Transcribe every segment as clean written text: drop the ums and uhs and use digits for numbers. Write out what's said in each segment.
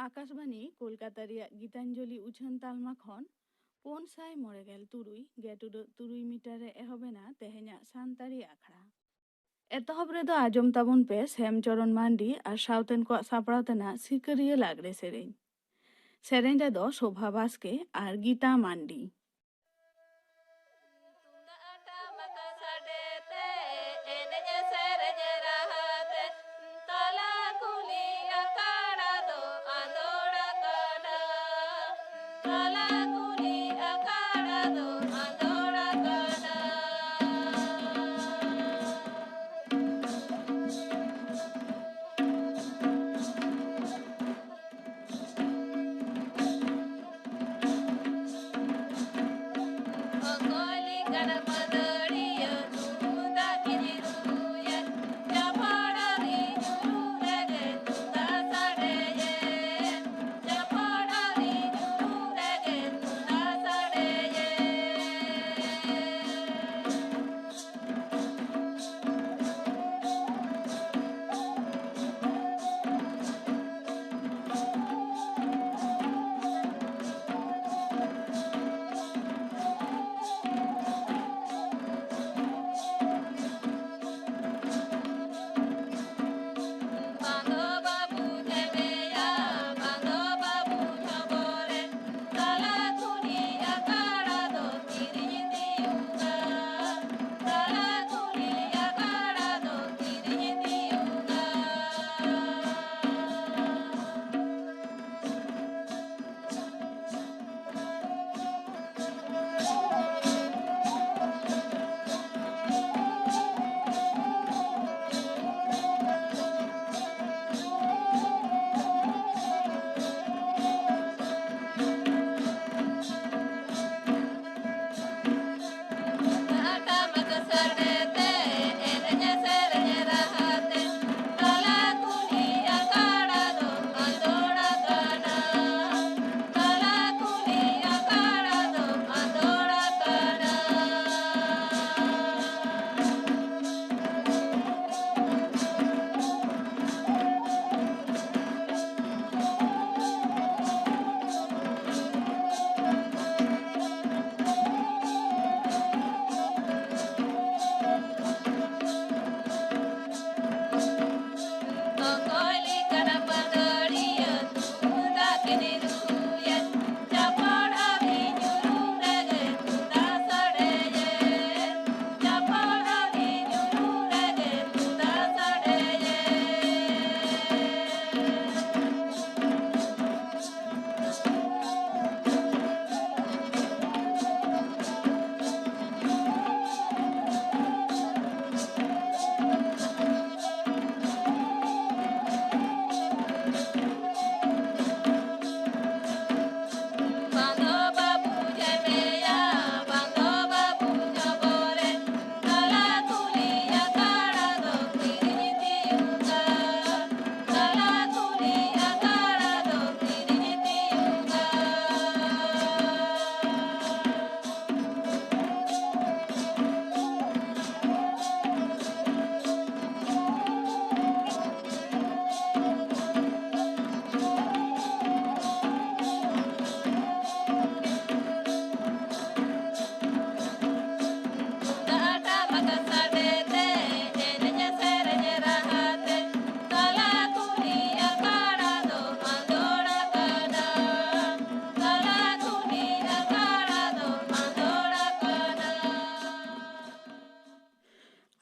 आकाशबाणी कोलकाता रिया गीतांजलि उछान तालमा खन 493.3 मीटर एहबेना तेहेना सानतारी आखड़ा एतहब रेदो आजम ताबुन पे श्यामचरण मांडी और साउतेन को सापड़ातेना सिकरिया लागरे सेरेन रेदो शोभा बास्के और गीता मांडी।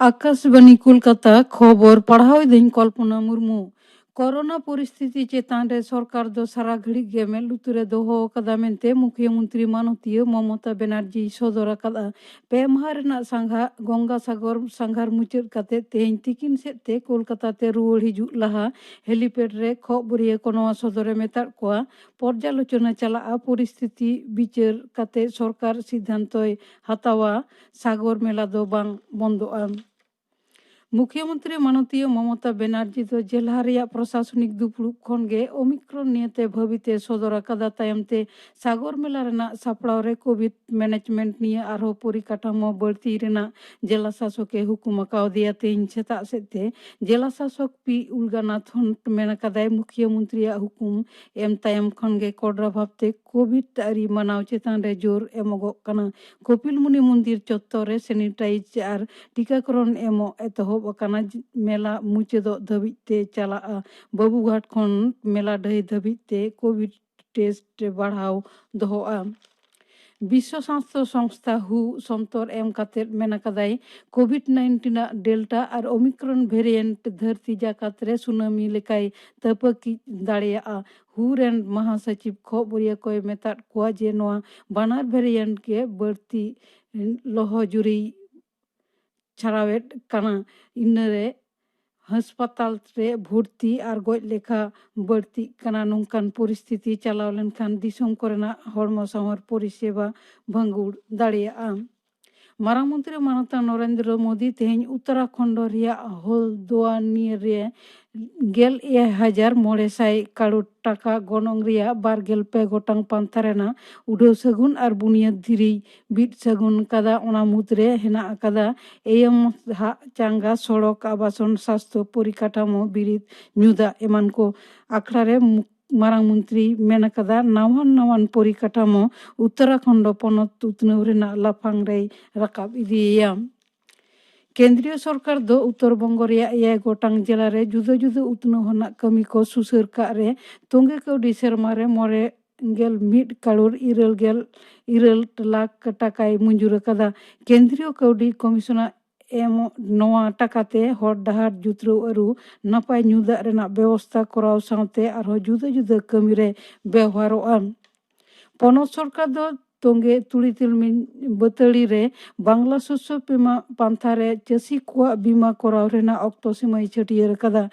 आकाशवाणी कोलकाता खबर पढ़ाओ दिन कल्पना मुर्मू कोरोना परिस्थिति चेतान रे सरकार दो सारा घड़ी गे में लुतुरे दोहो कदा मेनते मुख्यमंत्री मानतीय ममता बनर्जी सदर कदा पे माह रेना संघा गंगासागर संघार मुचाद काते तेहें तिकिन सेते कोलकाता ते रुआड़ हिजु लहा हेलीपैड रे खबरिया को नवा सदरे मेता कोआ पर्यालोचना चला परिस्थिति विचार काते सरकार सिद्धांतय हतावा सागर मेला दो बांग बंदोआ। मुख्यमंत्री माननीय ममता बनर्जी दो जेलहा रेया प्रशासनिक दुपुड़ुब खन गे ओमिक्रॉन नियते भविते सदर अकादा तायमते सागर मेला रेना सापड़ाव रे कोविड मैनेजमेंट निये आरो परिकाठामो बढ़ती रेना जिला शासके हुकुम अकाउदिया तेहिं सेताग सेते जिला शासक पी उलगानाथन मेन कदाय मुख्यमंत्री हुकुम एम तायम खन गे कोडरा भावते कोविड आरी मनाव चेतान रे जोर एमोगोग कना कपिलमुनि मंदिर चत्तर रे सैनिटाइज आर टीकाकरण एमो एतहब मेला मुचादोग धाबिते चलागा बाबूघाट खन मेला ढाई धाबिते कोविड टेस्ट बढ़ाव दोहोआ विश्व स्वास्थ्य संस्था हु समतर एम काते मेना कदाय कोविड-19 डेल्टा और ओमिक्रॉन वेरिएंट धरती जाकात रे सुनामी लेकाय तपकी दाड़ेया हु रेन महासचिव खबरिया कोय मेता कोआ जे नोआ बानार वेरिएंट के बढ़ती लहजुरी छाड़ावेट कना इनरे हासपाताल रे भर्ती और गज लेखा बढ़ती कना नोंकान परिस्थिति चलाव लेनखान दिसोम कोरेना हड़मो सावहार परिसेवा भंगुर दाड़ेया मारांग मंत्री माननीय नरेंद्र मोदी तेहन उत्तराखंड रिया हल्द्वानी रे 11,900 करोड़ टाका गनंग रिया 12 गोटांग पांथा रेना उड़ाव सागुन और बुनियाद धीरी बीट सागुन कदा ओना मुद्रे हेना कदा एयम हा चांगा सड़क आवासन स्वास्थ्य परिकाठामो बिरिद न्यूदा एमान को आखड़ा रे मारांग मंत्री मेन कदा नावान परिकाठामो उत्तराखंड पनत उतनाव रेना लाफांग रे राकाब इदिया केंद्रीय सरकार दो उत्तर बंग रेया 6 गोटांग जिला रे जुदा जुदा उतनाव हना कमी को सुसर का रे तोंगे कौडी सेरमा रे 1 करोड़ 7 लाख टाकाय मंजूर कदा केंद्रीय कौडी कमिशनर एम नोआ टाकाते हर डाहार जुतरो अरु नापाय न्यूदा रेना व्यवस्था कराव सावते आरो जुदा जुदा कमी रे व्यवहारोआ पनत सरकार दो तोंगे तुड़ी तिलमिन बतड़ी रे बांग्ला शस्य बीमा पांथा रे चासी कोआ बीमा कराव रेना अक्तो सीमा छटियर कदा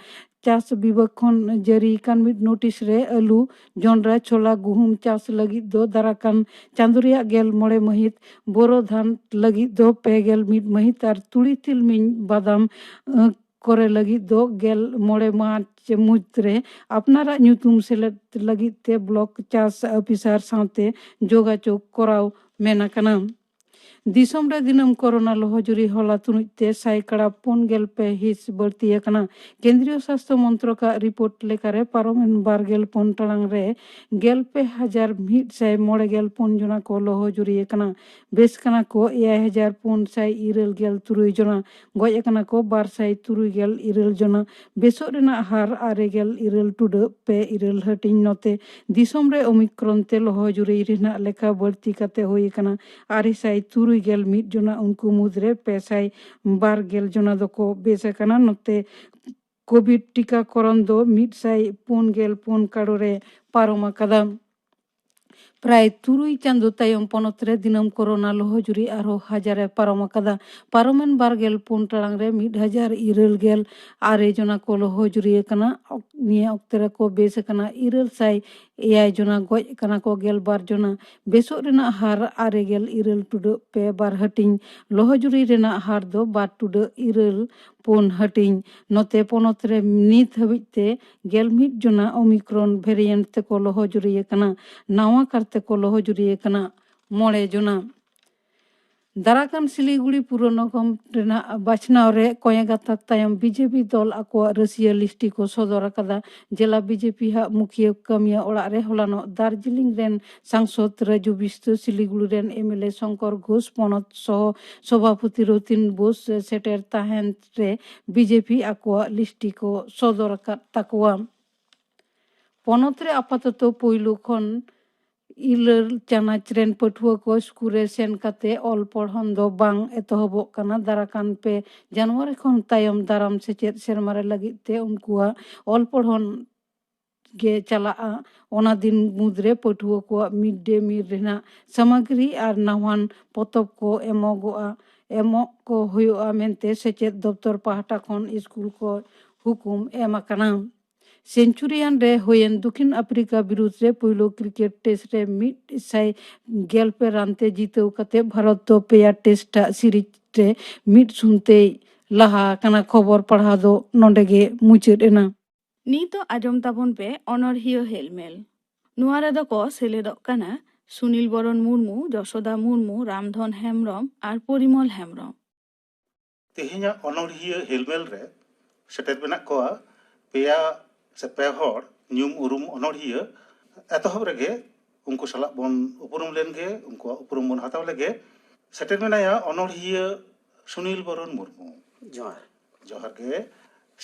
चाष विभाग खन जारी कान मिड नोटिस रे आलू जोंड्रा छोला गुहुम चाष लगी दो दाराकान चांदुरिया गेल मोड़े महित बोरो धान लगी दो पेगेल मिड महित और तुड़ी तिलमिन बादाम करे लगी दो गेल मोड़े मार्च मुद्रे अपनारा न्यूतुम सेलेद लगी ते ब्लॉक चाष ऑफिसर साथे जोगाजोग कराव मेना कना दिसोम रे दिनम कोरोना लहजुरी हला तुनुते साइकड़ा 4 हिस बढ़ती कना केंद्रीय स्वास्थ्य मंत्रक रिपोर्ट लेकारे पारोमेन 12 टांग रे 11,190 जना को लहजुरी कना बेस कना को 6,473 जना गज कना को 273 जना बेसो रेना हार 9.7 पे 7 हटिंग नोते दिसोम रे ओमिक्रॉन ते लहजुरी रेना लेखा बढ़ती कते होई कना 971 जना उनको मुद्रे 512 जना दको बेसकना नोते कोविड टीकाकरण दो 154 करोड़े पारोमा कदम प्राय तुरुई चांदो तायम पनत रे दिनम कोरोना लहजुरी आरो हजारे पारोमा कदा पारोमेन 12 टांग रे 1,076 जना को लहजुरी कना निया अक्तरे को बेस कना 700 जना गज कना को 12 जना बेसो रेना हार 9.7 पे 2 हटिंग लहजुरी रेना हार दो 2.7 पुन हटिंग नोते पनत रे नित हबिते 11 जना ओमिक्रॉन वेरिएंट ते को लहजुरी कना नावा करते को लहजुरी कना 9 जना दाराकान सिलीगुड़ी पुर निगम रेना बाछनाव रे कयेगाता तायम बीजेपी दल आको रसिया लिस्टी को सदर कदा जिला बीजेपी हा मुखिया कमिया ओड़ा रे होलानो दार्जिलिंग रेन सांसद राजू बिष्ट सिलीगुड़ी रेन एमएलए शंकर घोष पनत सह सभापति रतिन बोस सेटेर ताहेन रे बीजेपी आको लिस्टी को सदर ताकुआ पनत रे आपातत पहिलो खन इलर चानाच रेन पठुआ को स्कूल रे सेन काते ऑल पढ़न दो बांग एतहबोग कना दाराकान पे जनवरी खन तायम दाराम सेचेद सेरमा रे लगी ते उनकुआ ऑल पढ़न गे चला ओना दिन मुद्रे पठुआ को मिड डे मील रेना सामग्री और नावान पोतब को एमोग को हुआ मेनते सेचेद दफ्तर पाहटा खन स्कूल को हुकुम एमाकना सेंचुरियन रे होयन दक्षिण अफ्रीका विरुद्ध रे पहिलो क्रिकेट टेस्ट रे 111 रानते जीतव कते भारत तो पेया टेस्ट सीरीज रे 1-0 ᱞᱟᱦᱟ ᱟᱠᱟᱱᱟ ᱠᱷᱚᱵᱚᱨ ᱯᱟᱲᱦᱟᱣ ᱫᱚ ᱱᱚᱰᱮ ᱜᱮ ᱢᱩᱪᱟᱹᱫ ᱮᱱᱟ। ᱱᱤᱛᱚᱜ ᱟᱸᱡᱚᱢ ᱛᱟᱵᱚᱱ ᱯᱮ ᱚᱱᱚᱬᱦᱤᱭᱟᱹ ᱦᱮᱞᱢᱮᱞ। ᱱᱚᱣᱟ ᱨᱮᱫᱚ ᱠᱚ ᱥᱮᱞᱮᱫᱚᱜ ᱠᱟᱱᱟ ᱥᱩᱱᱤᱞ ᱵᱚᱨᱚᱱ ᱢᱩᱨᱢᱩ, ᱡᱚᱥᱳᱫᱟ ᱢᱩᱨᱢᱩ, ᱨᱟᱢধᱚᱱ ᱦᱮᱢᱵᱨᱚᱢ ᱟᱨ ᱯᱚᱨᱤᱢᱚᱞ ᱦᱮᱢᱵᱨᱚᱢ। ᱛᱮᱦᱮᱧᱟᱜ ᱚᱱᱚᱬᱦᱤᱭᱟᱹ ᱦᱮᱞᱢᱮᱞ ᱨᱮ ᱥᱮᱴᱮᱨ ᱢᱮᱱᱟᱜ ᱠᱚᱣᱟ ᱯᱮᱭᱟ ᱥᱮ ᱯᱮ ᱦᱚᱲ ᱧᱩᱢ ᱩᱨᱩᱢ ᱚᱱᱚᱬᱦᱤᱭᱟᱹ। ᱮᱛᱚᱦᱚᱵ ᱨᱮᱜᱮ ᱩᱱᱠᱩ ᱥᱟᱞᱟᱜ ᱵᱚᱱ ᱩᱯᱨᱩᱢ ᱞᱮᱱᱜᱮ, ᱩᱱᱠᱩᱣᱟᱜ ᱩᱯᱨᱩᱢ ᱵᱚᱱ ᱦᱟᱛᱟᱣ ᱞᱮᱜᱮ। ᱥᱮᱴᱮᱨ ᱢᱮᱱᱟᱭᱟ ᱚᱱᱚᱬᱦᱤᱭᱟᱹ ᱥᱩᱱᱤᱞ ᱵᱚᱨᱚᱱ ᱢᱩᱨᱢᱩ। ᱡᱚᱦᱟᱨ। ᱡᱚᱦᱟᱨ ᱜᱮ।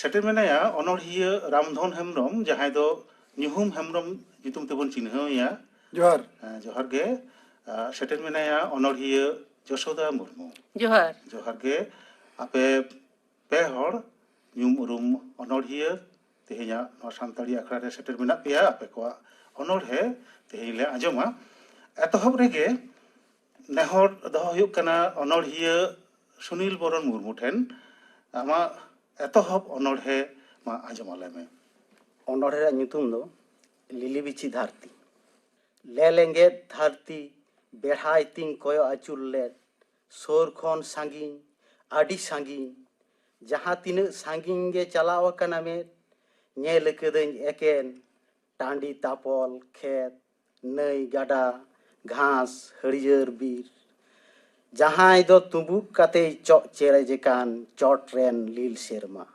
ᱥᱮᱴᱮᱨ ᱢᱮᱱᱟᱭᱟ ᱚᱱᱚᱬᱦᱤᱭᱟᱹ ᱨᱟᱢᱫᱷᱚᱱ ᱦᱮᱢᱵᱨᱚᱢ, ᱡᱟᱦᱟᱸᱭ ᱫᱚ ᱧᱩᱦᱩᱢ ᱦᱮᱢᱵᱨᱚᱢ ᱧᱩᱛᱩᱢ ᱛᱮᱵᱚᱱ ᱪᱤᱱᱦᱟᱹᱣᱮᱭᱟ। ᱡᱚᱦᱟর। ᱡᱚᱦᱟর ᱜᱮ। ᱥᱮᱴᱮᱨ ᱢᱮᱱᱟᱭᱟ ᱚᱱᱚᱬᱦᱤᱭᱟᱹ ᱡᱚᱥᱳᱫᱟ ᱢᱩᱨᱢᱩ। ᱡᱚᱦᱟᱨ। ᱡᱚᱦᱟᱨ ᱜᱮ। ᱟᱯᱮ ᱯᱮ ᱦᱚᱲ ᱧᱩᱢ ᱩᱨᱩᱢ ᱚᱱᱚᱬᱦᱤᱭᱟᱹ ᱛᱮᱦᱮᱧᱟᱜ ᱱᱚᱣᱟ ᱥᱟᱱᱛᱟᱲᱤ ᱟᱠᱷᱲᱟ ᱨᱮ ᱥᱮᱴᱮᱨ ᱢᱮᱱᱟᱜ ᱯᱮᱭᱟ। ᱟᱯᱮ ᱠᱚᱣᱟᱜ ᱚᱱᱚᱬᱦᱮ ᱛᱮᱦᱮᱧ ᱞᱮ ᱟᱸᱡᱚᱢᱟ। ᱮᱛᱚᱦᱚᱵ ᱨᱮᱜᱮ ᱱᱮᱦᱚᱨ ᱫᱚᱦᱚ ᱦᱩᱭᱩᱜ ᱠᱟᱱᱟ ᱚᱱᱚᱬᱦᱤᱭᱟᱹ ᱥᱩᱱᱤᱞ ᱵᱚᱨᱚᱱ ᱢᱩᱨᱢᱩ ᱴᱷᱮᱱ, ᱟᱢᱟᱜ ᱮᱛᱚᱦᱚᱵ ᱚᱱᱚᱬᱦᱮ ᱢᱟ ᱟᱸᱡᱚᱢ ᱟᱞᱮ ᱢᱮ। ᱚᱱᱚᱬᱦᱮ ᱨᱮᱭᱟᱜ ᱧᱩᱛᱩᱢ ᱫᱚ ᱞᱤᱞᱤᱵᱤᱪᱷᱤ ᱫᱷᱟᱹᱨᱛᱤ। ᱞᱮᱸᱜᱮᱫ ᱫᱷᱟᱹᱨᱛᱤ ᱵᱮᱲᱦᱟᱭ ᱛᱤᱧ ᱠᱚᱭᱚᱜ ᱟᱹᱪᱩᱨ ᱞᱮᱫ, ᱥᱩᱨ ᱠᱷᱚᱱ ᱥᱟᱺᱜᱤᱧ ᱟᱹᱰᱤ ᱥᱟᱺᱜᱤᱧ, ᱡᱟᱦᱟᱸ ᱛᱤᱱᱟᱹᱜ ᱥᱟᱺᱜᱤᱧ ᱜᱮ ᱪᱟᱞᱟᱣ ᱟᱠᱟᱱᱟ ᱢᱮᱫ, ᱧᱮᱞ ᱟᱠᱟᱫᱟᱹᱧ ᱮᱠᱮᱱ ᱴᱟᱺᱰᱤ ᱛᱟᱯᱚᱞ ᱠᱷᱮᱛ, ᱱᱟᱹᱭ ᱜᱟᱰᱟ, ᱜᱷᱟᱥ ᱦᱟᱹᱨᱭᱟᱹᱲ ᱵᱤᱨ। ᱡᱟᱦᱟᱸᱭ ᱫᱚ ᱛᱩᱸᱵᱩᱫ ᱠᱟᱛᱮᱭ ᱪᱚᱜ ᱪᱮᱨᱮᱡ ᱟᱠᱟᱱ ᱪᱚᱴ ᱨᱮᱱ ᱞᱤᱞ ᱥᱮᱨᱢᱟ।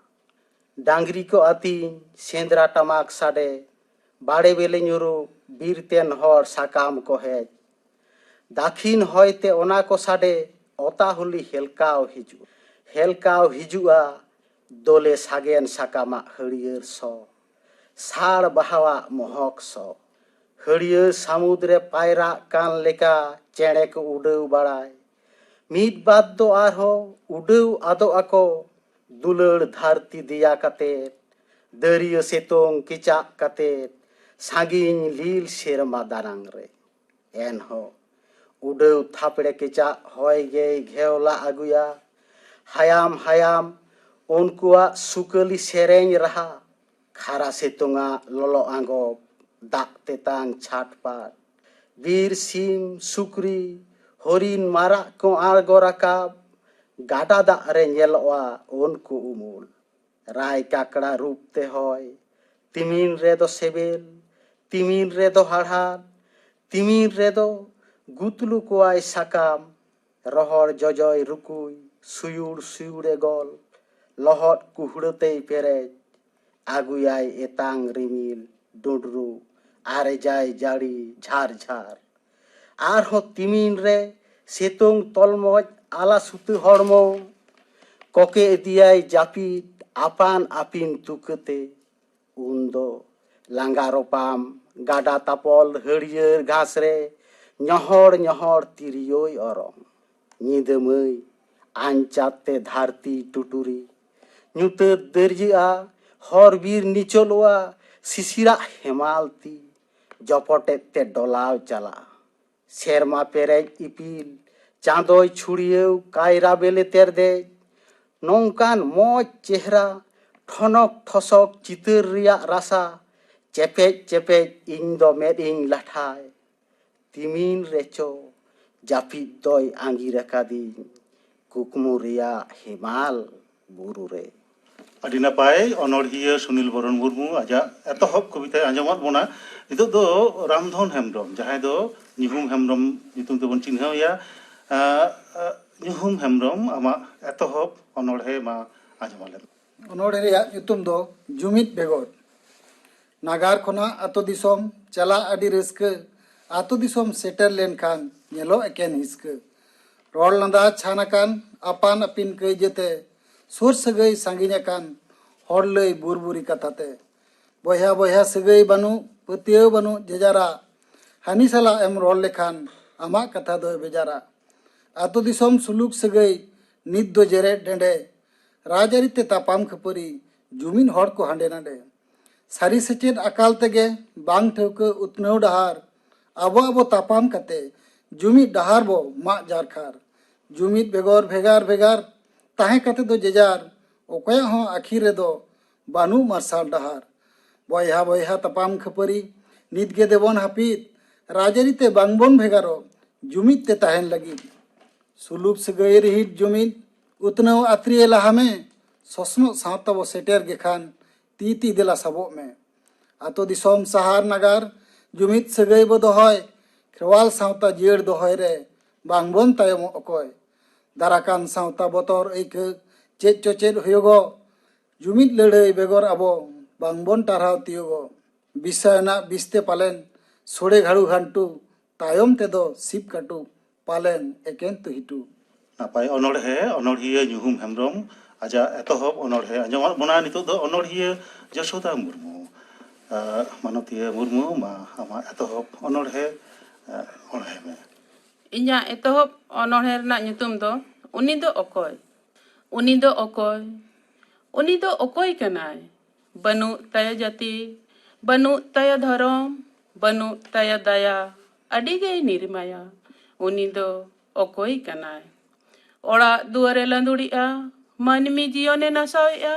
ᱰᱟᱝᱨᱤ ᱠᱚ ᱟᱹᱛᱤᱧ, ᱥᱮᱸᱫᱽᱨᱟ ᱴᱟᱢᱟᱠ ᱥᱟᱰᱮ, ᱵᱟᱲᱮ ᱵᱮᱞᱮ ᱧᱩᱨᱩᱜ, ᱵᱤᱨ ᱛᱮᱱ ᱦᱚᱲ ᱥᱟᱠᱟᱢ ko ᱦᱮᱡ। ᱫᱟᱠᱷᱤᱱ ᱦᱚᱭᱛᱮ ᱚᱱᱟ ᱠᱚ ᱥᱟᱰᱮ, ᱚᱛᱟ ᱦᱩᱞᱤ ᱦᱮᱞᱠᱟᱣ ᱦᱤᱡᱩᱜᱼᱟ ᱫᱚᱞᱮ ᱥᱟᱜᱮᱱ ᱥᱟᱠᱟᱢᱟᱜ ᱦᱟᱹᱨᱭᱟᱹᱲ ᱥᱚ, ᱥᱟᱲ ᱵᱟᱦᱟᱣᱟᱜ ᱢᱚᱦᱚᱠ ᱥᱚ। ᱦᱟᱹᱨᱭᱟᱹᱲ ᱥᱟᱹᱢᱩᱫ ᱨᱮ ᱯᱟᱭᱨᱟᱜ ᱠᱟᱱ ᱞᱮᱠᱟ ᱪᱮᱬᱮ ᱠᱚ ᱩᱰᱟᱹᱣ ᱵᱟᱲᱟᱭ। ᱢᱤᱫ ᱵᱟᱫ ᱫᱚ ᱟᱨᱦᱚᱸ ᱩᱰᱟᱹᱣ ᱟᱫᱚᱜ ᱟᱠᱚ ᱫᱩᱞᱟᱹᱲ ᱫᱷᱟᱹᱨᱛᱤ ᱫᱮᱭᱟ ᱠᱟᱛᱮᱫ, ᱫᱟᱹᱨᱭᱟᱹ ᱥᱤᱛᱩᱝ ᱠᱮᱪᱟᱜ ᱠᱟᱛᱮᱫ ᱥᱟᱺᱜᱤᱧ ᱞᱤᱞ ᱥᱮᱨᱢᱟ ᱫᱟᱱᱟᱝ ᱨᱮ। ᱮᱱᱦᱚᱸ ᱩᱰᱟᱹᱣ ᱛᱷᱟᱯᱲᱮ ᱠᱮᱪᱟᱜ ᱦᱚᱭ ᱜᱮᱭ ᱜᱷᱮᱣᱞᱟ ᱟᱹᱜᱩᱭᱟ ᱦᱟᱭᱟᱢ ᱦᱟᱭᱟᱢ ᱩᱱᱠᱩᱣᱟᱜ ᱥᱩᱠᱟᱹᱞᱤ ᱥᱮᱨᱮᱧ ᱨᱟᱦᱟ। ᱠᱷᱟᱨᱟ ᱥᱤᱛᱩᱝᱟᱜ ᱞᱚᱞᱚ ᱟᱸᱜᱚᱵ, ᱫᱟᱜ ᱛᱮᱛᱟᱝ ᱪᱷᱟᱴᱯᱟᱴ, ᱵᱤᱨ ᱥᱤᱢ ᱥᱩᱠᱨᱤ ᱦᱚᱨᱤᱱ ᱢᱟᱨᱟᱜ ᱠᱚ ᱟᱬᱜᱚ ᱨᱟᱠᱟᱵ, ᱜᱟᱰᱟ ᱫᱟᱜ ᱨᱮ ᱧᱮᱞᱚᱜᱼᱟ ᱩᱱᱠᱩ ᱩᱢᱩᱞ। ᱨᱟᱭ ᱠᱟᱠᱲᱟ ᱨᱩᱯ ᱛᱮ ᱦᱚᱭ, ᱛᱤᱢᱤᱱ ᱨᱮᱫᱚ ᱥᱮᱵᱮᱞ, ᱛᱤᱢᱤᱱ ᱨᱮᱫᱚ ᱦᱟᱲᱦᱟᱫ, ᱛᱤᱢᱤᱱ ᱨᱮᱫᱚ ᱜᱩᱛᱞᱩ ᱠᱚᱣᱟᱭ ᱥᱟᱠᱟᱢ। ᱨᱚᱦᱚᱲ ᱡᱚᱡᱚᱭ ᱨᱩᱠᱩᱭ, ᱥᱩᱭᱩᱲ ᱥᱩᱭᱩᱲᱮ ᱜᱚᱞ, ᱞᱚᱦᱚᱫ ᱠᱩᱦᱲᱟᱹ ᱛᱮᱭ ᱯᱮᱨᱮᱡ। ᱟᱹᱜᱩᱭᱟᱭ ᱮᱛᱟᱝ ᱨᱤᱢᱤᱞ ᱰᱩᱸᱰᱨᱩᱜ, ᱟᱨᱮᱡᱟᱭ ᱡᱟᱹᱲᱤ ᱡᱷᱟᱨ ᱡᱷᱟᱨ। ᱟᱨᱦᱚᱸ ᱛᱤᱢᱤᱱ ᱨᱮ ᱥᱤᱛᱩᱝ ᱛᱚᱞᱢᱚᱡ ᱟᱞᱟᱥᱩᱛᱟᱹ ᱦᱚᱲᱢᱚ, ᱠᱚᱠᱮ ᱤᱫᱤᱭᱟᱭ ᱡᱟᱹᱯᱤᱫ ᱟᱯᱟᱱ ᱟᱹᱯᱤᱱ ᱛᱩᱠᱟᱹᱛᱮ। ᱩᱱᱫᱚ ᱞᱟᱸᱜᱟ ᱨᱚᱯᱟᱢ ᱜᱟᱰᱟ ᱛᱟᱯᱚᱞ ᱦᱟᱹᱨᱭᱟᱹᱲ ᱜᱷᱟᱥ ᱨᱮ ᱧᱚᱦᱚᱲ ᱧᱚᱦᱚᱲ ᱛᱤᱨᱭᱳᱭ ᱚᱨᱚᱝ। ᱧᱤᱫᱟᱹ ᱢᱟᱹᱭ ᱟᱧᱪᱟᱨ ᱛᱮ ᱫᱷᱟᱹᱨᱛᱤ ᱴᱩᱴᱩᱨᱤ, ᱧᱩᱛᱟᱹᱛ ᱫᱟᱹᱨᱭᱟᱹᱜᱼᱟ ᱦᱚᱨ ᱵᱤᱨ ᱱᱤᱪᱚᱞᱚᱜᱼᱟ ᱥᱤᱥᱤᱨᱟᱜ ᱦᱮᱢᱟᱞ ᱛᱤ, ᱡᱚᱯᱚᱴᱮᱫ ᱛᱮ ᱰᱚᱞᱟᱣ ᱪᱟᱞᱟᱜᱼᱟ। ᱥᱮᱨᱢᱟ ᱯᱮᱨᱮᱡ ᱤᱯᱤᱞ ᱪᱟᱸᱫᱳᱭ ᱪᱷᱩᱲᱭᱟᱹᱣ ᱠᱟᱭᱨᱟ ᱵᱮᱞᱮ ᱛᱮᱨᱫᱮᱡ। ᱱᱚᱝᱠᱟᱱ ᱢᱚᱡᱽ ᱪᱮᱦᱨᱟ ᱴᱷᱚᱱᱚᱠ ᱴᱷᱚᱥᱚᱠ ᱪᱤᱛᱟᱹᱨ ᱨᱮᱭᱟᱜ ᱨᱟᱥᱟ ᱪᱮᱯᱮᱡ ᱪᱮᱯᱮᱡ ᱤᱧ ᱫᱚ ᱢᱮᱫ ᱤᱧ ᱞᱟᱴᱷᱟᱭ। ᱛᱤᱢᱤᱱ ᱨᱮᱪᱚ ᱡᱟᱹᱯᱤᱫ ᱫᱚᱭ ᱟᱸᱜᱤᱨ ᱟᱠᱟᱫᱤᱧ, ᱠᱩᱠᱢᱩ ᱨᱮᱭᱟᱜ ᱦᱮᱢᱟᱞ ᱵᱩᱨᱩ ᱨᱮ। ᱟᱹᱰᱤ ᱱᱟᱯᱟᱭ ᱚᱱᱚᱬᱦᱤᱭᱟᱹ ᱥᱩᱱᱤᱞ ᱵᱚᱨᱚᱱ ᱢᱩᱨᱢᱩ ᱟᱡᱟᱜ ᱮᱛᱚᱦᱚᱵ ᱠᱚᱵᱤᱛᱟᱭ ᱟᱸᱡᱚᱢᱟᱫ ᱵᱚᱱᱟ। ᱱᱤᱛᱚᱜ ᱫᱚ ᱨᱟᱢᱫᱷᱚᱱ ᱦᱮᱢᱵᱨᱚᱢ, ᱡᱟᱦᱟᱸᱭ ᱫᱚ ᱧᱩᱦᱩᱢ ᱦᱮᱢᱵᱨᱚᱢ ᱧᱩᱛᱩᱢ ᱛᱮᱵᱚᱱ ᱪᱤᱱᱦᱟᱹᱣᱮᱭᱟ। ᱧᱩᱦᱩᱢ ᱦᱮᱢᱵᱨᱚᱢ, ᱟᱢᱟᱜ ᱮᱛᱚᱦᱚᱵ ᱚᱱᱚᱬᱦᱮ ᱢᱟ ᱟᱸᱡᱚᱢ ᱟᱞᱮ ᱢᱮ। ᱚᱱᱚᱬᱦᱮ ᱨᱮᱭᱟᱜ ᱧᱩᱛᱩᱢ ᱫᱚ ᱡᱩᱢᱤᱫ ᱵᱮᱜᱚᱨ। ᱱᱟᱜᱟᱨ ᱠᱷᱚᱱᱟᱜ ᱟᱛᱳ ᱫᱤᱥᱚᱢ ᱪᱟᱞᱟᱜ ᱟᱹᱰᱤ ᱨᱟᱹᱥᱠᱟᱹ, ᱟᱛᱳ ᱫᱤᱥᱚᱢ ᱥᱮᱴᱮᱨ ᱞᱮᱱᱠᱷᱟᱱ ᱧᱮᱞᱚᱜ ᱮᱠᱮᱱ ᱦᱤᱥᱠᱟᱹ। ᱨᱚᱲ ᱞᱟᱸᱫᱟ ᱪᱷᱟᱱ ᱟᱠᱟᱱ ᱟᱯᱟᱱ ᱟᱹᱯᱤᱱ ᱠᱟᱹᱭᱡᱟᱹᱛᱮ, ᱥᱩᱨ ᱥᱟᱹᱜᱟᱹᱭ ᱥᱟᱺᱜᱤᱧ ᱟᱠᱟᱱ ᱦᱚᱲ ᱞᱟᱹᱭ ᱵᱩᱨᱵᱩᱨᱤ ᱠᱟᱛᱷᱟᱛᱮ। ᱵᱚᱭᱦᱟ ᱵᱚᱭᱦᱟ ᱥᱟᱹᱜᱟᱹᱭ ᱵᱟᱹᱱᱩᱜ, ᱯᱟᱹᱛᱭᱟᱹᱣ ᱵᱟᱹᱱᱩᱜ ᱡᱮᱡᱟᱨᱟᱜ, ᱦᱟᱹᱱᱤ ᱥᱟᱞᱟᱜ ᱮᱢ ᱨᱚᱲ ᱞᱮᱠᱷᱟन ᱟᱢᱟᱜ ᱠᱟᱛᱷᱟ ᱫᱚᱭ ᱵᱮᱡᱟᱨᱟ। ᱟᱛᱳ ᱫᱤᱥᱚᱢ ᱥᱩᱞᱩᱠ ᱥᱟᱹᱜᱟᱹᱭ ᱱᱤᱛ ᱫᱚ ᱡᱮᱨᱮᱫ ᱰᱮᱸᱰᱮ, ᱨᱟᱡᱽᱟᱹᱨᱤ ᱛᱮ ᱛᱟᱯᱟᱢ ᱠᱷᱟᱹᱯᱟᱹᱨᱤ ᱡᱩᱢᱤᱫ ᱦᱚᱲ ᱠᱚ ᱦᱟᱸᱰᱮ ᱱᱟᱰᱮ। ᱥᱟᱹᱨᱤ ᱥᱮᱪᱮᱫ ᱟᱠᱟᱞ ᱛᱮᱜᱮ ᱵᱟᱝ ᱴᱷᱟᱹᱣᱠᱟᱹ ᱩᱛᱱᱟᱹᱣ ᱰᱟᱦᱟᱨ, ᱟᱵᱚ ᱛᱟᱯᱟᱢ ᱠᱟᱛᱮ ᱡᱩᱢᱤᱫ ᱰᱟᱦᱟᱨ ᱵᱚ ᱢᱟᱜ ᱡᱟᱨᱠᱷᱟᱨ। ᱡᱩᱢᱤᱫ ᱵᱮᱜᱚᱨ ᱵᱷᱮᱜᱟᱨ ᱵᱷᱮᱜᱟᱨ ᱛᱟᱦᱮᱸ ᱠᱟᱛᱮ ᱫᱚ ᱡᱮᱡᱟᱨ, ᱚᱠᱚᱭᱟᱜ ᱦᱚᱸ ᱟᱹᱠᱷᱤᱨ ᱨᱮᱫᱚ ᱵᱟᱹᱱᱩᱜ ᱢᱟᱨᱥᱟᱞ ᱰᱟᱦᱟᱨ। ᱵᱚᱭᱦᱟ ᱵᱚᱭᱦᱟ ᱛᱟᱯᱟᱢ ᱠᱷᱟᱹᱯᱟᱹᱨᱤ ᱱᱤᱛ ᱜᱮ ᱫᱮᱵᱚᱱ ᱦᱟᱹᱯᱤᱫ, ᱨᱟᱡᱽᱟᱹᱨᱤ ᱛᱮ ᱵᱟᱝᱵᱚᱱ ᱵᱷᱮᱜᱟᱨᱚᱜ ᱡᱩᱢᱤᱫ ᱛᱮ ᱛᱟᱦᱮᱱ ᱞᱟᱹᱜᱤᱫ। ᱥᱩᱞᱩᱠ ᱥᱟᱹᱜᱟᱹᱭ ᱨᱤᱦᱤᱴ ᱡᱩᱢᱤᱫ उतनाव आत्रिय लहा में ससनो सावता बो सेटेर गेखान ती ती देला सबो में आतो दिसोम सहार नगार जुमित सगई बो दोहय खेवाल सावता जियर दोहय रे बांगबन तायम अकय दाराकान सावता बतर ऐक चेद चोचेद हुयोगो जुमित लड़ाई बेगर अबो बांगबन टारहाव तियोगो बिसायना बिस्ते पालेन सोड़े घाड़ू घांटू तायम तेदो सिप काटू पालेन एकेन तुहिटू नापाय अनोढ़िया ñuhum हेम्ब्रम आजा एतहब अनोढ़े आंजमात बोना नितो दो अनोढ़िया जशोदा मुर्मू मानतीय मुर्मू मा आमा एतहब अनोढ़े ओढ़े में इन्या एतहब अनोढ़े रना nyutum do uni do okoy uni do okoy uni do okoy kanay banu taya jati banu taya dharam banu taya daya adige nirmaya uni do okoy kanay ora duare landuria manmi jione nasawia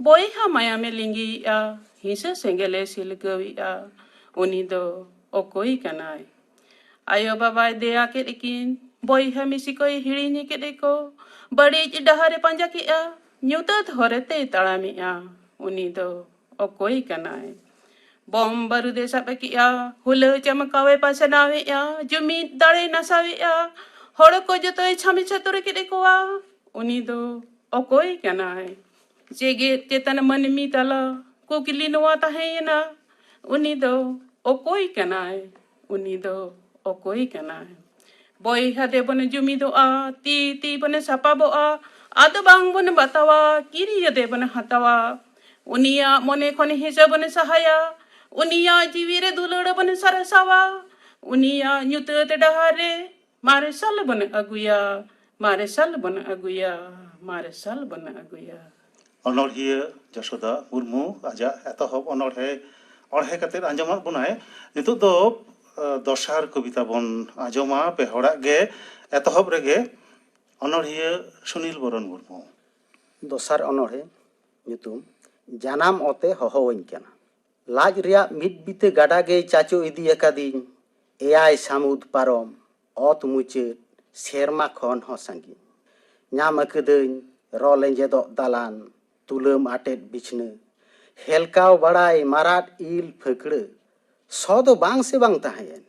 boyha maya me lingia hisa sengele silgawia uni do okoy kanay ayo baba dea ke ikin boy hamisi koi hirini ke deko badi dahare panja ki a nyuta dhorete talami a uni do okoi kanai bom baru desa peki a hule chamakawe pasanawe a jumi dare nasawe a hor ko jotoy chami chatur ke deko a uni do okoi kanai jege tetan manmi tala kokili noa tahena uni do okoi kanai uni do okoi kanai boy hade bone jumi do a ti bone sapa bo a ado bang bone batawa kiri hade bone hatawa unia mone khone hisa bone sahaya unia jiwire dulode bone sarasawa unia nyute te dahare mare sal bone aguya mare sal bone aguya mare sal bone aguya अनोढ़िया Jashoda Murmu आजा एतहब अनोढ़े ओढ़े कते आंजमात बोनाय नितो दो दसार कविता बन आंजमा पे हड़ा गे एतहब रेगे अनोढ़िया सुनील बरन Murmu दोसार अनोढ़े nyutum janam ote hohowañ kana लाज रिया मिट बीते गाडा गे चाचो इदी अकादिन एआई सामुद पारम अत मुचाद सेरमा खन हो सांगी ñam अकदइन रो लेंजेदो दालान तुलम आटेद बिछने हेलकाव बड़ाई माराट इल फकड़े सदो बांग से बांग ताहेन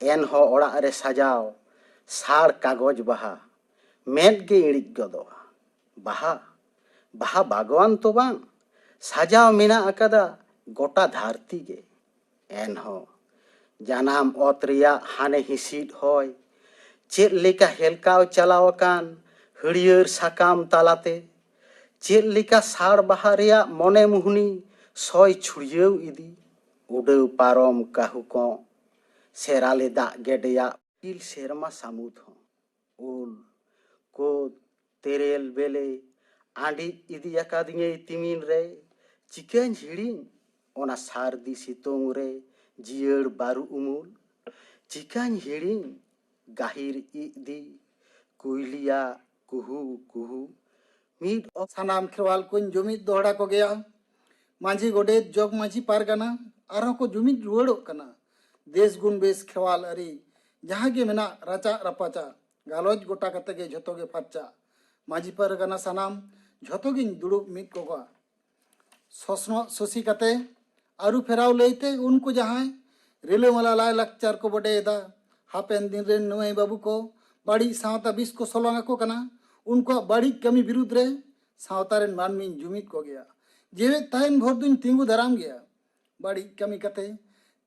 एन हो ओड़ा रे सजाव सार कागज बहा मेद गे इड़िक गदोआ बहा बहा बागवान तो बांग सजाव मेना अकदा गोटा धरती गे एन हो जानाम ओत रिया हाने हिसीद होय चेद लेका हेलकाव चलावकान हरियर साकाम तालाते चेद लेका सार बहा रिया मने मुहनी सय छुड़ियव इदी उडव पारम काहुको सेराले दा गेडया इल सेरमा सामुद हो उल कोद तेरेल बेले आंडी इदी अकादिंगे तिमिन रे चिकन हिड़िन ओना सारदी सितोंग रे जियर बारू उमुल चिकन हिड़िन गाहिर इदी कुइलिया कुहू कुहू मीट सानाम खेवाल कुन जुमित दोहड़ा को गया मांझी गोडेत जोग मांझी पारगाना आरो को जुमित रुवाड़ो कना देश गुण बेस खेवाल अरी जहाँ गे मेना राचा रपाचा गालोज गोटा कते गे झतो गे फाचा मांझी पारगाना सानाम झतो गिन दुड़ुब मित कोगा ससनो सोसी कते आरु फेराव लेते उनको जहाँ रेले मला लाय लक्चर को बडेदा हापेन दिन रे नुई बाबू को बाड़ी सावता बिस को सोलंगा को कना उनको बाड़ी कमी विरुद्ध रे सावता रे मानमी जुमित को गया जेवे ताइन भोर दिन तिंगु दराम गया बाड़ी कमी कते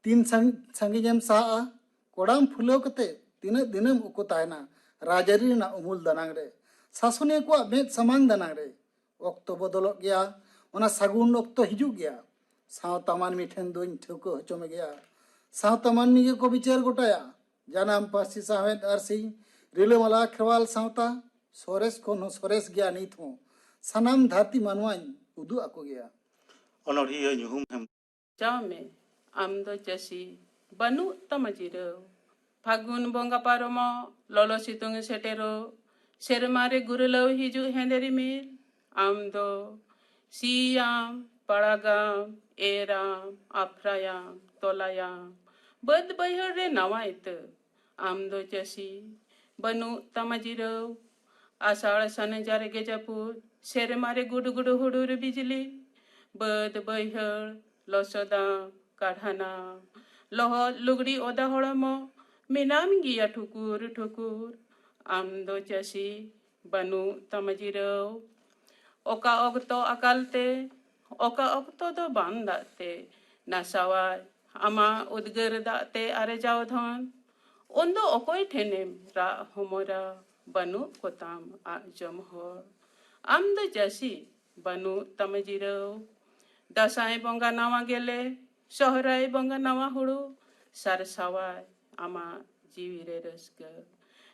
तीन संगीजम सा कोडाम फुलो कते तीन दिनम उको तायना राजरी ना उमुल दनांग रे शासने को मेद समान दनांग रे वक्त बदल गया ओना सागुन वक्त हिजू गया सावता मानमी ठेन दोइन ठेको हचो में गया सावता मानमी के को विचार गोटाया जानाम पासी सावेद आरसी रिले मला खेवाल सावता सोरेस को नो सोरेस गया नहीं थो सनाम धाती मानवाई उदु आको गया अनोढ़िया ñuhum hem Jame, amdo jasi, banu tamajiro. Fagun bonga paromo, lolo situng setero, sermare gurulau hiju henderi mil, amdo, siyam, paragam, eram, afrayam, tolayam, bad bayore nawa itu, amdo jasi, banu tamajiro, आषाढ़ सन जारे जापुर सेरेमारे good good हुडुर बिजली बद बैहड़ लसदा काढ़ाना लहद लुगड़ी ओदा हड़मो मेनाम गिया ठुकुर ठुकुर आम दो चासी बनु तमजिरव ओका अक्तो अकालते ओका अक्तो दो बां दाते नासावाय आमा उद्गर दाते आरे जाव धन उन्दो ओकोय ठेनेम रा होमोरा बनु कोताम आजम हर आम दो चासी बनु तमजिरव दासाय बंगा नावा गेले सहराय बंगा नावा हुड़ू सारसावाय आमा जीवीरे रस्क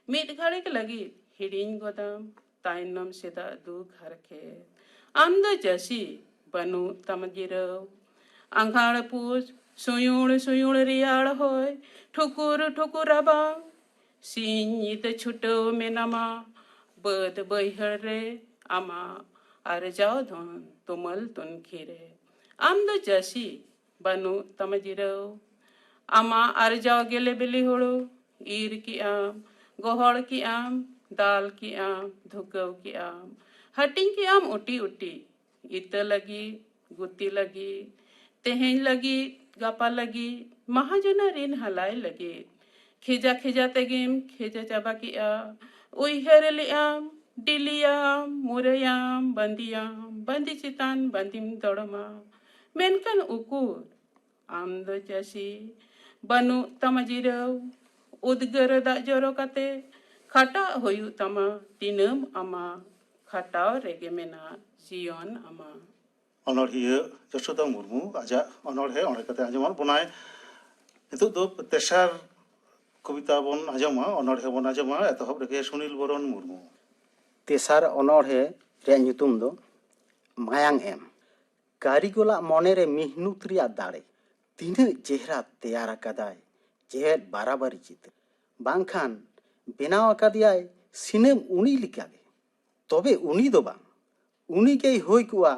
मिद घड़िक लगी हिड़िंग गोदाम ताइनम सेदा दुख हरखे आम दो चासी बनु तमजिरव आंघाड़ पूज सुयुण सुयुण रियाड़ होय ठुकुर ठुकुर राबांग सिंत छुटो मेनामा बद बैहड़ रे आमा आर जाओ धन तुमल तुन खीरे आम दो चासी बनु तमजिरव आमा आर जाओ गेले बिली हुड़ो ईर की आम गोहड़ की आम दाल की आम धुकव की आम हटिंग की आम उटी उटी इत लगी गुती लगी तेहें लगी गापा लगी महाजना रिन हलाय लगी खिजा खिजा तेगिम खिजा चाबा की आ उइहर लियाम डिलियाम मुरयाम बंदियाम बंदी चितान बंदिम दड़मा मेनकन उकुर आम दो चासी बनु तमजिरव उद्गर दा जरो कते खटा होयु तमा तिनम आमा खटाव रेगे मेना जियन आमा अनड़िया यशोदा मुर्मू आजा अनड़े ओंडे कते आंजमन बनाय नितुक दो तेसार कविता बन आंजमा अनड़े बन आंजमा एतहब रेगे सुनील बरन मुर्मू तेसार अनड़े रे ᱧᱩᱛᱩᱢ दो मायांग एम कारिगोला मने रे मिहनुत रिया दाड़े तीना चेहरा तैयार अकादाय जेहेद बाराबारी चित्र बांखान बेनाव अकादियाय सिनेम उनी लिकागे तबे उनी दो बांग उनी के होय कुआ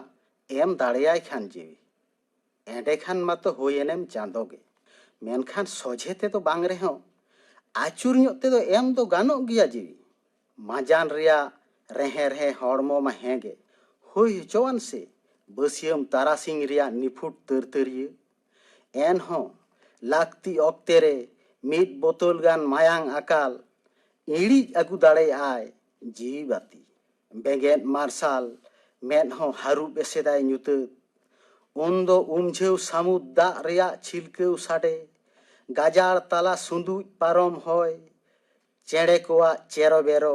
एम दाड़ेयाय खान जेवी एंडे खान मातो होयेनेम चांदोगे मेनखान सोझे तो बांग रेहो आचुर ᱧᱚᱜ तेदो एम दो गानोग गिया जेवी माजान रिया रेहे रेहे हड़मो मा हेगे होय हचोवान से बसियम तारासिंग रिया निफुट तरतरिया एन हो लाक्ति ऑक्ते रे मिद बोतल गान मायांग अकाल इड़ी अगु दाड़े आय जीवी बाती बेगेन मार्शाल मेन हो हारू बेसेदाय ᱧᱩᱛᱟᱹᱛ उन्दो उमझेव सामुद दा रिया छिलकेव साडे गाजार ताला सुंदुज पारम होय चेड़े कोआ चेरो बेरो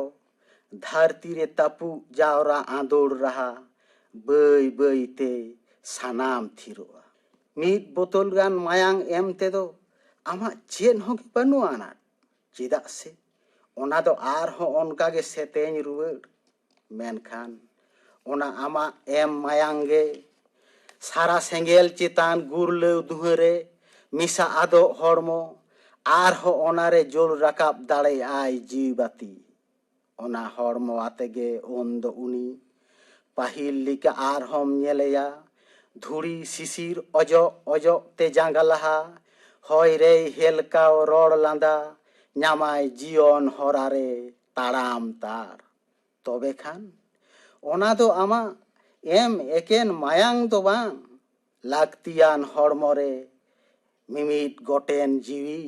धरती रे तापू जावरा आंदोड़ रहा बई बई ते सानाम थिरोआ मिद बोतल गान मायांग एम तेदो आमा चेन हो की बनु आना चिदा से ओना दो आर हो ओनका गे सेतेñ रुवाड़ मेनखान ओना आमा एम मायांगे सारा सेंगेल चितान गुरलेव दुहरे मिसा आदो हड़मो आर हो ओनारे जोल राकाब दाड़े आय जीवबाती ओना हड़मो आतेगे ओंदो उनी पाहिल लिका आर होम नेलेया धुड़ी सिसिर अजो अजो ते जांगालाहा होय रे हेलकाव रोड लांदा ᱧᱟᱢᱟᱭ जीवन हरारे ताड़ाम तार तबे खान ओना दो आमा एम एकेन मायांग दो बांग लाक्तियान हड़मोरे मिमिद गोटेन जीवी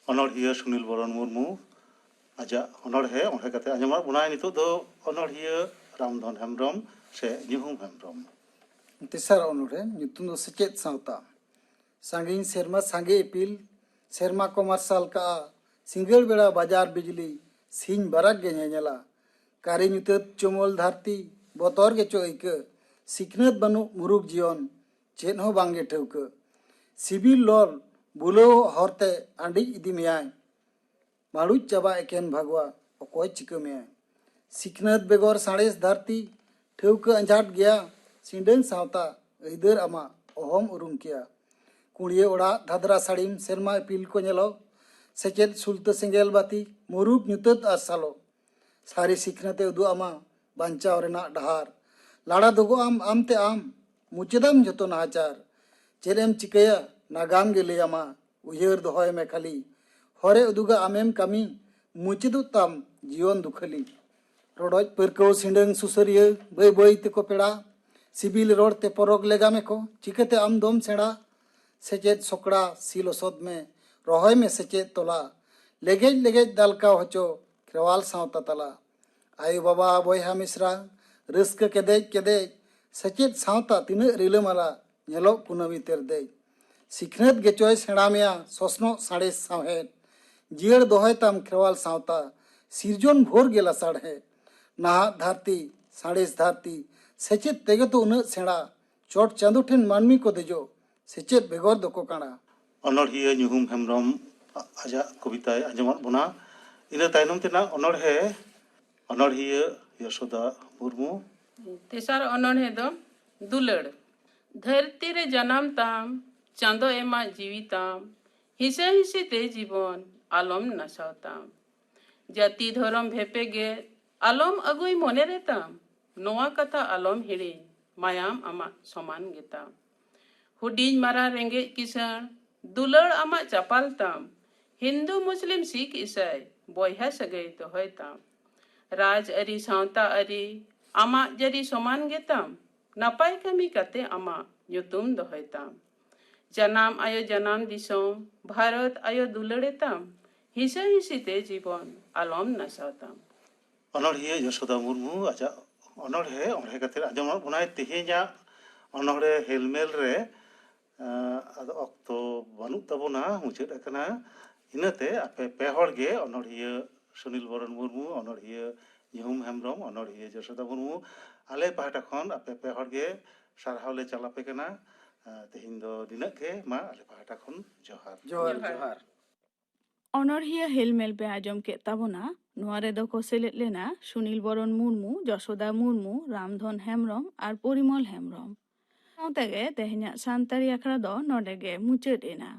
अनड़िया सुनील बरन मुर्मू आजा अनड़े ओंडे कते आंजमा बनाय नितुक दो अनड़िया रामधन हेम्ब्रम से निहुम हेम्ब्रम तेसार अनड़े ᱧᱩᱛᱩᱢ दो सेचेत सावता सांगिन सेरमा सांगे इपिल सेरमा को मार्शल का सिंगल बेड़ा बाजार बिजली सिंह बरक गे नेला कारी ᱧᱩᱛᱟᱹᱛ चुमोल धरती बोतोर गे चोइक सिखनत बनु मुरुक जीवन चेन हो बांगे ठेवक सिबिल लोल बुलो हरते आंडी इदी मेयाय माड़ुज चाबा एकेन भगवा अकोय चिका मेयाय सिखनत बेगोर साड़ेस धरती ठेवक अंजाट गया सिंडन सावता ऐदर आमा ओहम उरुम किया कुड़िए ओड़ा धादरा साड़ीम सेरमा इपिल को नेलो सेचेद सुलता सेंगेल बाती मुरुक ᱧᱩᱛᱟᱹᱛ आर सालो सारी सिखनते उदु आमा बांचाव रेना डहार लाड़ा दोगो आमते आम मुचेदाम जतो नाचार चेरेम चिकया नागाम गे लेयामा उयहर दोहय में खाली हरे उदुगा आमेम कमी मुचेदु ताम जीवन दुखली ᱨᱚᱰᱚᱡ ᱯᱟᱹᱨᱠᱟᱹᱣ ᱥᱤᱸᱰᱟᱹᱝ ᱥᱩᱥᱟᱹᱨᱤᱭᱟᱹ ᱵᱟᱹᱭ ᱵᱟᱹᱭ ᱛᱮᱠᱚ ᱯᱮᱲᱟ ᱥᱤᱵᱤᱞ ᱨᱚᱲ ᱛᱮ ᱯᱚᱨᱚᱜ ᱞᱮᱜᱟᱢᱮ ᱠᱚ ᱪᱤᱠᱟᱹᱛᱮ ᱟᱢ ᱫᱚᱢ ᱥᱮᱬᱟ ᱥᱮᱪᱮᱫ ᱥᱚᱠᱲᱟ ᱥᱤ ᱞᱚᱥᱚᱫ ᱢᱮ ᱨᱚᱦᱚᱭ ᱢᱮ ᱥᱮᱪᱮᱫ ᱛᱚᱞᱟ ᱞᱮᱜᱮᱡ ᱞᱮᱜᱮᱡ ᱫᱟᱞᱠᱟᱣ ᱦᱚᱪᱚ ᱠᱷᱮᱨᱣᱟᱞ ᱥᱟᱶᱛᱟ ᱛᱟᱞᱟ ᱟᱭᱳ ᱵᱟᱵᱟ ᱵᱚᱭᱦᱟ ᱢᱤᱥᱨᱟ ᱨᱟᱹᱥᱠᱟᱹ ᱠᱮᱫᱮᱡ ᱠᱮᱫᱮᱡ ᱥᱮᱪᱮᱫ ᱥᱟᱶᱛᱟ ᱛᱤᱱᱟᱹᱜ ᱨᱤᱞᱟᱹᱢᱟᱞᱟ ᱧᱮᱞᱚᱜ ᱠᱩᱱᱟᱹᱢᱤ ᱛᱮᱨᱫᱮᱡ ᱥᱤᱠᱷᱱᱟᱹᱛ ᱜᱮᱪᱚᱭ ᱥᱮᱬᱟ ᱢᱮᱭᱟ ᱥᱚᱥᱱᱚᱜ ᱥᱟᱬᱮᱥ ᱥᱟᱶᱦᱮᱫ ᱡᱤᱭᱟᱹᱲ ᱫᱚᱦᱚᱭ ᱛᱟᱢ ᱠᱷᱮᱨᱣᱟᱞ ᱥᱟᱶᱛᱟ ᱥᱤᱨᱡᱚᱱ ᱵᱷᱳᱨ ᱜᱮ ᱞᱟᱥᱟᱲᱦᱮᱫ ᱱᱟᱦᱟᱜ ᱫᱷᱟᱹᱨᱛᱤ ᱥᱟᱬᱮᱥ ᱫᱷᱟᱹᱨᱛᱤ ᱥᱮᱪᱮᱫ ᱛᱮᱜᱮ ᱛᱚ ᱩᱱᱟᱹᱜ ᱥᱮᱬᱟ ᱪᱚᱴ ᱪᱟᱸᱫᱳ ᱴᱷᱮᱱ ᱢᱟᱹᱱᱢᱤ ᱠᱚ ᱫᱮᱡᱚᱜ ᱥᱮᱪᱮᱫ ᱵᱮᱜᱚᱨ ᱫᱚᱠᱚ ᱠᱟᱬᱟ ᱚᱱᱚᱲᱦᱤᱭᱟᱹ ᱧᱩᱦᱩᱢ ᱦᱮᱢᱵᱨᱚᱢ ᱟᱡᱟᱜ ᱠᱚᱵᱤᱛᱟᱭ ᱟᱸᱡᱚᱢᱟᱫ ᱵᱚᱱᱟ ᱤᱱᱟᱹ ᱛᱟᱭᱱᱚᱢ ᱛᱮᱱᱟᱜ ᱚᱱᱚᱲᱦᱤᱭᱟᱹ ᱭᱚᱥᱳᱫᱟ ᱢᱩᱨᱢᱩ तेसार अनोढ़े दो दुलड़ धरती रे जन्म ताम चांदो एमा जीवी ताम हिसे हिसे ते जीवन आलम नसाव ताम जाति धर्म भेपे गे आलम अगुई मने रे ताम नोआ कथा आलम हिड़ी मायाम आमा समान गेताम हुडीज मारा रेंगे किसान दुलड़ आमा चपाल ताम हिंदू मुस्लिम सिख ईसाई बॉयहा सगई तो होय ताम राज अरी सावता अरी आमा जरी समान गेताम नापाय कमी कते आमा nyutum dohoy tam janam ayo janam disom Bharat ayo दुलड़े ताम हिसे हिसीते जीवन आलम नसावताम অনড়হিয়া যশোদা মুর্মু আজা অনড়হে কাতে আঁজᱚᱢᱟᱫ ᱵᱚᱱᱟᱭ ᱛᱮᱦᱮᱧᱟᱜ অনড়হে হেলমেল রে আদᱚ ᱚᱠᱛᱚ ᱵᱟᱹᱱᱩᱜ ᱛᱟᱵᱚᱱᱟ ᱢᱩᱪᱟᱹᱫ ᱟᱠᱟᱱᱟ ᱤᱱᱟᱹᱛᱮ ᱟᱯᱮ ᱯᱮ ᱦᱚᱲ ᱜᱮ ᱚᱱᱚᱲᱦᱤᱭᱟᱹ ᱥᱩᱱᱤᱞ ᱵᱚᱨᱚᱱ ᱢᱩᱨᱢᱩ ᱚᱱᱚᱲᱦᱤᱭᱟᱹ ᱧᱩᱦᱩᱢ ᱦᱮᱢᱵᱨᱚᱢ ᱚᱱᱚᱲᱦᱤᱭᱟᱹ ᱡᱚᱥᱳᱫᱟ ᱢᱩᱨᱢᱩ ᱟᱞᱮ ᱯᱟᱦᱴᱟ ᱠᱷᱚᱱ ᱟᱯᱮ ᱯᱮ ᱦᱚᱲ ᱜᱮ ᱥᱟᱨᱦᱟᱣ ᱞᱮ ᱪᱟᱞᱟᱯᱮ ᱠᱟᱱᱟ ᱛᱮᱦᱮᱧ ᱫᱚ ᱱᱤᱱᱟᱹᱜ ᱜᱮ ᱢᱟ ᱟᱞᱮ ᱯᱟᱦᱴᱟ ᱠᱷᱚᱱ ᱡᱚᱦᱟᱨ ᱡᱚᱦᱟᱨ ᱡᱚᱦᱟर অনড়হিয়া হেলমেল ᱯᱮ ᱟᱸᱡᱚᱢ ᱠᱮᱫ ᱛᱟᱵᱚᱱᱟ ᱱᱚᱣᱟ ᱨᱮᱫᱚ ᱠᱚ ᱥᱮᱞᱮᱫ ᱞᱮᱱᱟ ᱥᱩᱱᱤᱞ ᱵᱚᱨᱚᱱ ᱢᱩᱨᱢᱩ ᱡᱚᱥᱳᱫᱟ ᱢᱩᱨᱢᱩ ᱨᱟᱢᱫᱷᱚᱱ ᱦᱮᱢᱵᱨᱚᱢ ᱟᱨ ᱯᱚᱨᱤᱢᱚᱞ ᱦᱮᱢᱵᱨᱚᱢ ᱥᱟᱶᱛᱮᱜᱮ ᱛᱮᱦᱮᱧᱟᱜ ᱥᱟᱱᱛᱟᱲᱤ ᱟᱠᱷᱲᱟ ᱫᱚ ᱱᱚᱰᱮ ᱜᱮ ᱢᱩᱪᱟᱹᱫ ᱮᱱᱟ।